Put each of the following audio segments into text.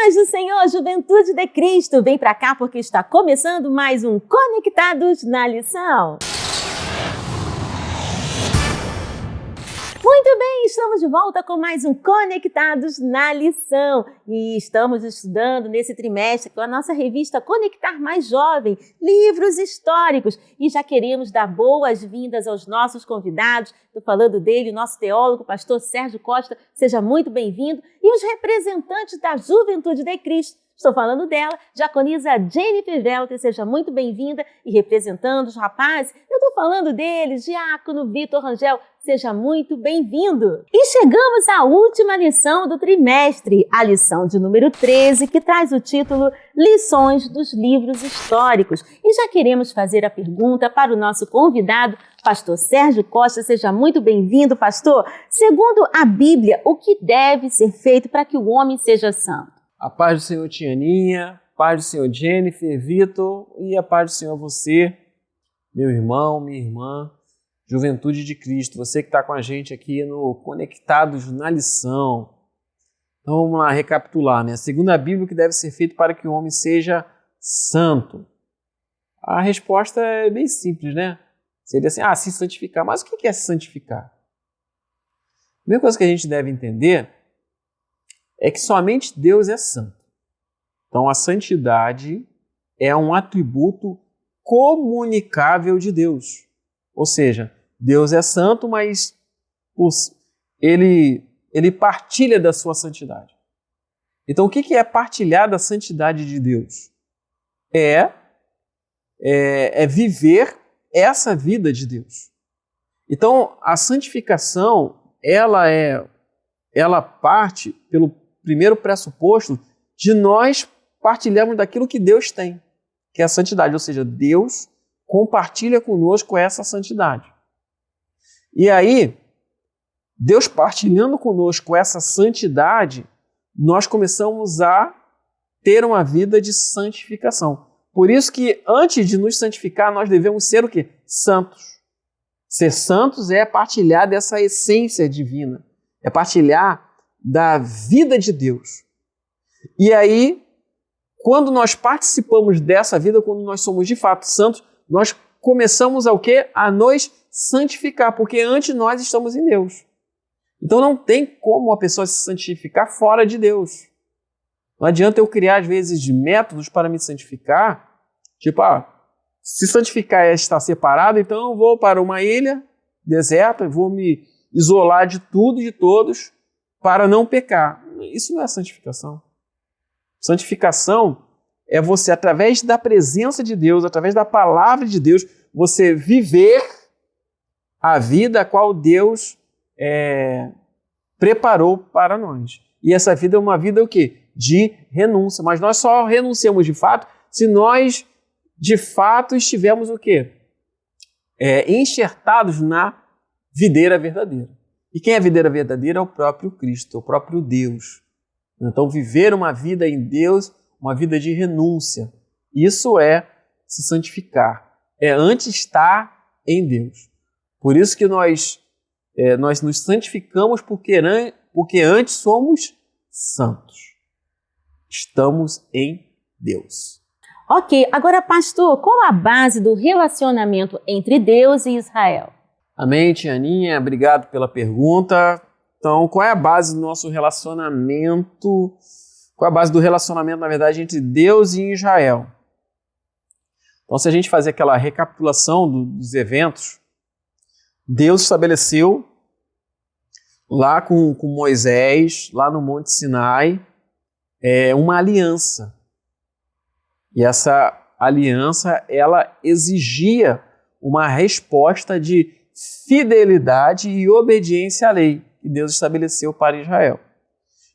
paz do Senhor, Juventude de Cristo, vem pra cá porque está começando mais um Conectados na Lição. Muito bem, estamos de volta com mais um Conectados na Lição e estamos estudando nesse trimestre com a nossa revista Conectar Mais Jovem, livros históricos, e já queremos dar boas-vindas aos nossos convidados. Estou falando dele, o nosso teólogo, pastor Sérgio Costa, seja muito bem-vindo, e os representantes da Juventude de Cristo. Estou falando dela, diaconisa Jennifer Velter, seja muito bem-vinda, e representando os rapazes, eu estou falando deles, diácono Vitor Rangel, seja muito bem-vindo. E chegamos à última lição do trimestre, a lição de número 13, que traz o título Lições dos Livros Históricos. E já queremos fazer a pergunta para o nosso convidado, pastor Sérgio Costa, seja muito bem-vindo, pastor. Segundo a Bíblia, o que deve ser feito para que o homem seja santo? A paz do Senhor, Tianinha, paz do Senhor, Jennifer, Vitor, e a paz do Senhor você, meu irmão, minha irmã, Juventude de Cristo, você que está com a gente aqui no Conectados na Lição. Então vamos lá recapitular, né? Segundo a Bíblia, o que deve ser feito para que o homem seja santo? A resposta é bem simples, né? Seria assim, se santificar. Mas o que é se santificar? A primeira coisa que a gente deve entender é que somente Deus é santo. Então a santidade é um atributo comunicável de Deus. Ou seja, Deus é santo, mas ele partilha da sua santidade. Então o que é partilhar da santidade de Deus? É viver essa vida de Deus. Então a santificação, ela parte pelo primeiro pressuposto de nós partilharmos daquilo que Deus tem, que é a santidade, ou seja, Deus compartilha conosco essa santidade. E aí, Deus partilhando conosco essa santidade, nós começamos a ter uma vida de santificação. Por isso que antes de nos santificar, nós devemos ser o quê? Santos. Ser santos é partilhar dessa essência divina, é partilhar da vida de Deus. E aí, quando nós participamos dessa vida, quando nós somos de fato santos, nós começamos a quê? A nos santificar, porque antes nós estamos em Deus. Então não tem como a pessoa se santificar fora de Deus. Não adianta eu criar, às vezes, métodos para me santificar, tipo, se santificar é estar separado, então eu vou para uma ilha deserta, vou me isolar de tudo e de todos, para não pecar. Isso não é santificação. Santificação é você, através da presença de Deus, através da palavra de Deus, você viver a vida a qual Deus preparou para nós. E essa vida é uma vida o quê? De renúncia. Mas nós só renunciamos de fato se nós de fato estivermos o quê? Enxertados na videira verdadeira. E quem é a videira verdadeira é o próprio Cristo, é o próprio Deus. Então, viver uma vida em Deus, uma vida de renúncia, isso é se santificar. É antes estar em Deus. Por isso que nós nos santificamos porque antes somos santos. Estamos em Deus. Ok, agora pastor, qual a base do relacionamento entre Deus e Israel? Amém, Tianinha, obrigado pela pergunta. Então, qual é a base do nosso relacionamento? Qual é a base do relacionamento, na verdade, entre Deus e Israel? Então, se a gente fazer aquela recapitulação dos eventos, Deus estabeleceu lá com Moisés, lá no Monte Sinai, uma aliança. E essa aliança, ela exigia uma resposta de fidelidade e obediência à lei que Deus estabeleceu para Israel.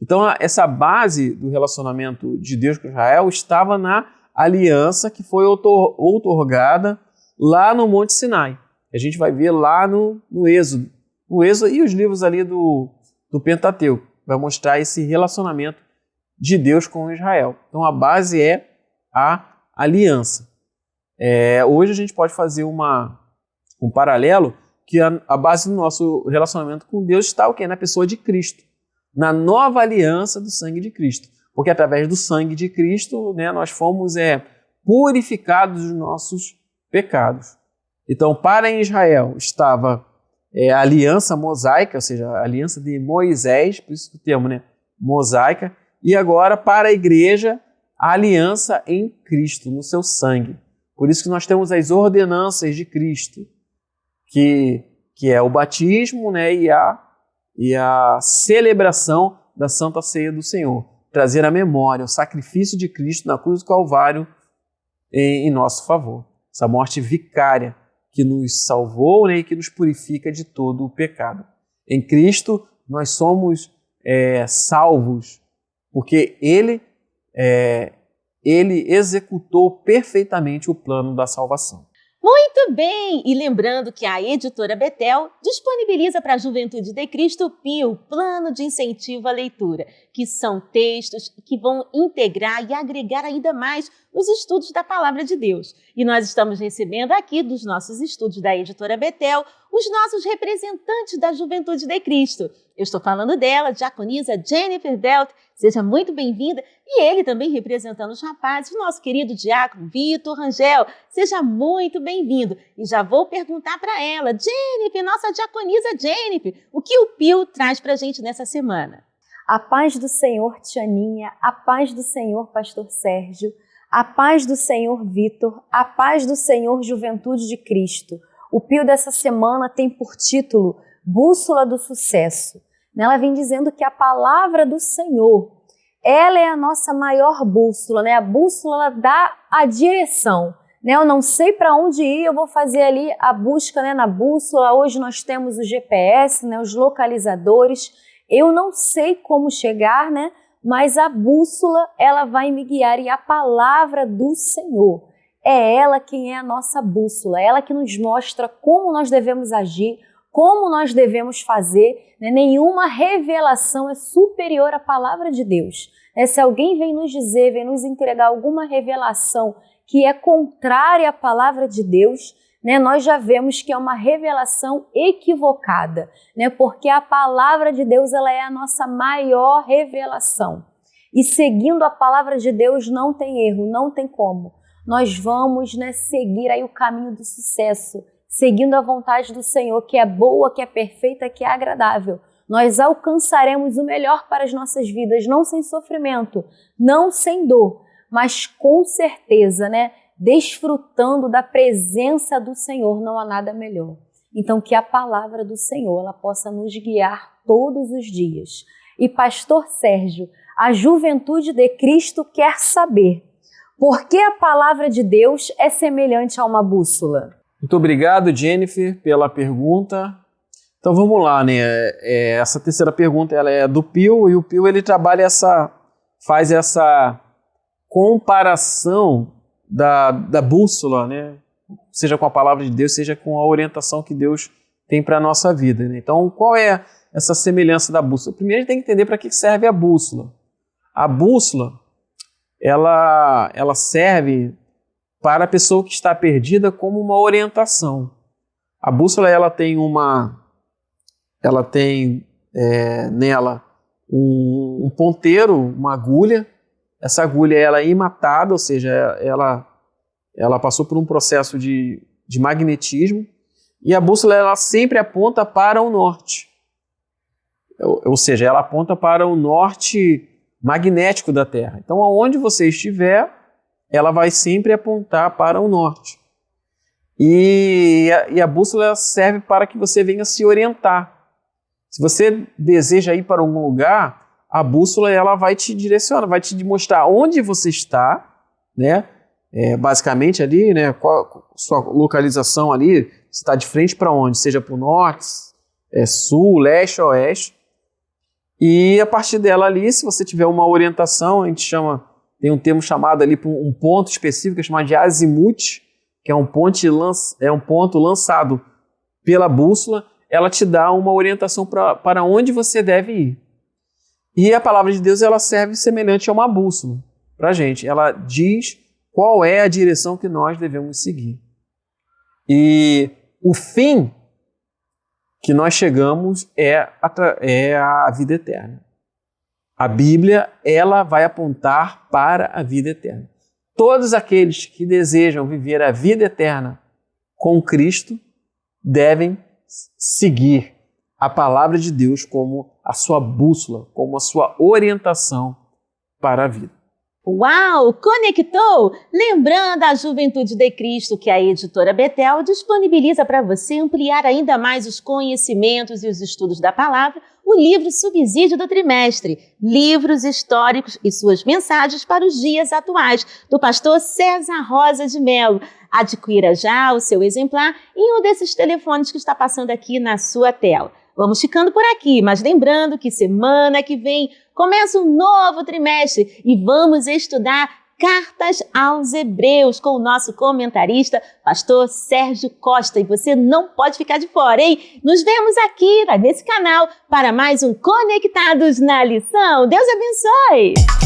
Então, essa base do relacionamento de Deus com Israel estava na aliança que foi outorgada lá no Monte Sinai. A gente vai ver lá no Êxodo. No Êxodo e os livros ali do Pentateuco. Vai mostrar esse relacionamento de Deus com Israel. Então, a base é a aliança. Hoje a gente pode fazer um paralelo que a base do nosso relacionamento com Deus está o quê? Na pessoa de Cristo, na nova aliança do sangue de Cristo. porque através do sangue de Cristo, né, nós fomos purificados dos nossos pecados. Então, para Israel estava a aliança mosaica, ou seja, a aliança de Moisés, por isso que o termo, né, mosaica, e agora para a igreja, a aliança em Cristo, no seu sangue. Por isso que nós temos as ordenanças de Cristo, que é o batismo, né, e a celebração da Santa Ceia do Senhor. Trazer à memória o sacrifício de Cristo na cruz do Calvário em nosso favor. Essa morte vicária que nos salvou, né, e que nos purifica de todo o pecado. Em Cristo nós somos salvos, porque Ele executou perfeitamente o plano da salvação. Muito bem! E lembrando que a editora Betel disponibiliza para a Juventude de Cristo o PIL, Plano de Incentivo à Leitura, que são textos que vão integrar e agregar ainda mais os estudos da Palavra de Deus. E nós estamos recebendo aqui dos nossos estudos da editora Betel os nossos representantes da Juventude de Cristo. Eu estou falando dela, diaconisa Jennifer Belt, seja muito bem-vinda. E ele também representando os rapazes, o nosso querido diácono Vitor Rangel, seja muito bem-vindo. E já vou perguntar para ela, Jennifer, nossa diaconisa Jennifer, o que o PIL traz para a gente nessa semana? A paz do Senhor, Tianinha, a paz do Senhor, Pastor Sérgio, a paz do Senhor, Vitor, a paz do Senhor, Juventude de Cristo. O PIL dessa semana tem por título Bússola do Sucesso. Ela vem dizendo que a palavra do Senhor, ela é a nossa maior bússola, né? A bússola dá a direção. Né? Eu não sei para onde ir, eu vou fazer ali a busca, né, na bússola. Hoje nós temos o GPS, né, os localizadores. Eu não sei como chegar, né? Mas a bússola, ela vai me guiar, e a palavra do Senhor é ela quem é a nossa bússola, é ela que nos mostra como nós devemos agir, como nós devemos fazer. Né? Nenhuma revelação é superior à palavra de Deus. Né? Se alguém vem nos dizer, vem nos entregar alguma revelação que é contrária à palavra de Deus, né, nós já vemos que é uma revelação equivocada, né, porque a palavra de Deus, ela é a nossa maior revelação. E seguindo a palavra de Deus não tem erro, não tem como. Nós vamos, né, seguir aí o caminho do sucesso, seguindo a vontade do Senhor, que é boa, que é perfeita, que é agradável. Nós alcançaremos o melhor para as nossas vidas, não sem sofrimento, não sem dor, mas com certeza, né, desfrutando da presença do Senhor. Não há nada melhor. Então, que a palavra do Senhor ela possa nos guiar todos os dias. E Pastor Sérgio, a Juventude de Cristo quer saber por que a palavra de Deus é semelhante a uma bússola. Muito obrigado, Jennifer, pela pergunta. Então vamos lá, né? Essa terceira pergunta ela é do PIL, e o PIL ele faz essa comparação da bússola, né? Seja com a palavra de Deus, seja com a orientação que Deus tem para a nossa vida. Né? Então, qual é essa semelhança da bússola? Primeiro, a gente tem que entender para que serve a bússola. A bússola, ela serve para a pessoa que está perdida como uma orientação. A bússola, ela tem nela um ponteiro, uma agulha. Essa agulha ela é imatada, ou seja, ela passou por um processo de magnetismo, e a bússola ela sempre aponta para o norte. Ou seja, ela aponta para o norte magnético da Terra. Então, aonde você estiver, ela vai sempre apontar para o norte. E a bússola serve para que você venha se orientar. Se você deseja ir para algum lugar, a bússola ela vai te direcionar, vai te mostrar onde você está, né? Basicamente ali, né? Qual a sua localização ali, você está de frente para onde? Seja para o norte, sul, leste, oeste. E a partir dela ali, se você tiver uma orientação, a gente tem um termo chamado ali para um ponto específico, chamado de azimute, que é um ponto lançado pela bússola, ela te dá uma orientação para onde você deve ir. E a palavra de Deus ela serve semelhante a uma bússola para a gente. Ela diz qual é a direção que nós devemos seguir. E o fim que nós chegamos é a vida eterna. A Bíblia, ela vai apontar para a vida eterna. Todos aqueles que desejam viver a vida eterna com Cristo devem seguir a palavra de Deus como a sua bússola, como a sua orientação para a vida. Uau! Conectou? Lembrando a Juventude de Cristo que a editora Betel disponibiliza para você ampliar ainda mais os conhecimentos e os estudos da palavra, o livro Subsídio do Trimestre, livros históricos e suas mensagens para os dias atuais, do pastor César Rosa de Mello. Adquira já o seu exemplar em um desses telefones que está passando aqui na sua tela. Vamos ficando por aqui, mas lembrando que semana que vem começa um novo trimestre e vamos estudar Cartas aos Hebreus com o nosso comentarista, pastor Sérgio Costa. E você não pode ficar de fora, hein? Nos vemos aqui nesse canal para mais um Conectados na Lição. Deus abençoe!